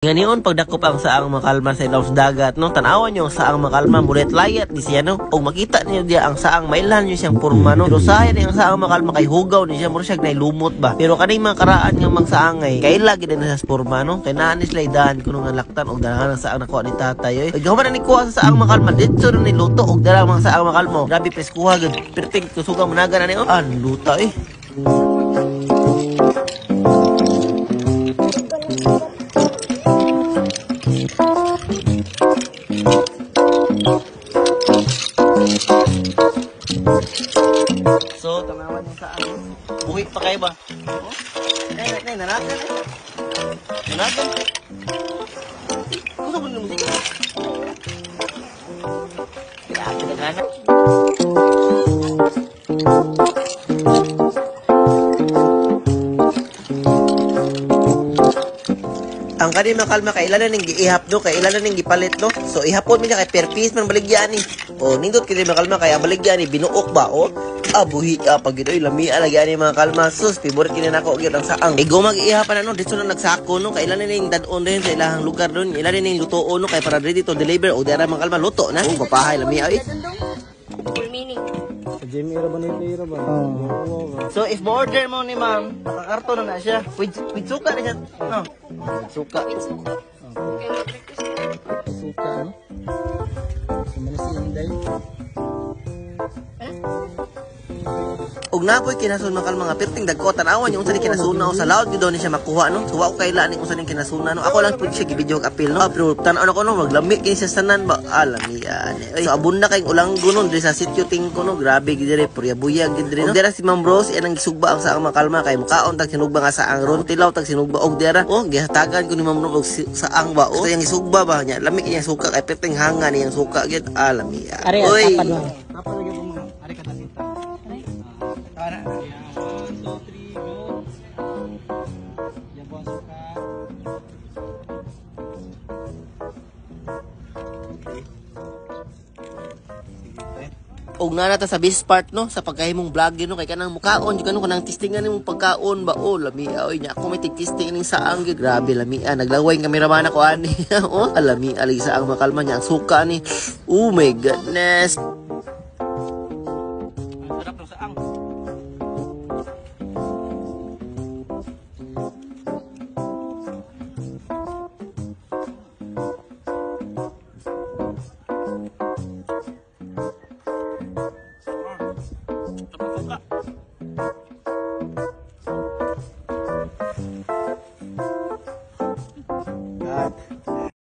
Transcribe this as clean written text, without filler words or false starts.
Ganion pagdakop ang saang makalma sa ilaw sa dagat no, tanawan niyo ang saang makalma mulit layat di siya no, og makita niyo dia ang saang mailan niyo siyang porma no, pero sahay ang saang makalma kay hugaw ni siya mura siya nailumot ba, pero kaning mga karaan nga mang saangay kay lagi din sa porma no, kay naa ni sila idahan kuno nga laktan og dalahan ang saang nakuha ni tatay oy, gahuman na ni kuha sa saang makalma dito na ni luto og dalang mga saang makalma, grabe preskuha gud perting kusugang managa na ni oh, luta eh. So, tanawan yung saan. Buhi pa kayo ba? Oh? Nanagan eh. Nanagan. Kung saan mo musika? Kaya ako nagana. Ang kani makalma kay ilan na ning giihap do, kay ilan na ning gipalit do. So ihapon mi niya kay per piece man baligyan ni. O nindot kini makalma kay baligyan ni binuok ba o. Buhi pag gidoy lami lagi ani mga kalma sus favorite kini nako gyud ang saang. Igo mag-iihapan no dito na nagsako no kay ilan na ning dadon din sa ilahang lugar don. Ilan na ning lutoon no kay para ready to deliver o dira mga kalma luto na. O papahay lami ay. Full meaning. Jimmy ra ba nito ba? So if order mo ni ma'am, nakakarton na siya. With suka na siya. No. Suka. Suka. Suka no. Kumana si Inday. Og napoy kinasun makal mga perting dagko tanawan yung unsa ni kinasuna o sa laod gid ni siya makuha no. So wa ko kay lani unsa ni kinasuna no. Ako lang pud siya gibidyo og apil no. Pero tan-aw ko no maglami kini siya sanan ba alami ani. So abunda kay ulanggo no diri sa sitio tingko no. Grabe gid diri purya-buya gid diri no. Dira si Ma'am Rose anang gisugba ang saang makalma kay mukaon tag sinugba nga saang ron tilaw tag sinugba og dira. Oh gihatagan ko ni Ma'am Rose saang ba o. Yang gisugba ba nya lami kini suka kay perting hanga ni yang suka gid alami. Oy. Og na ta sa best part no sa pagkahimong vlog no kay kanang mukaon jud kanang testingan nimong pagkaon ba oh lami oy nya ako may tig-testing ning saang gyud grabe lami naglaway ang kameraman ako ani oh alami ali saang makalma nya ang suka ni oh my goodness. Sarap ng saang.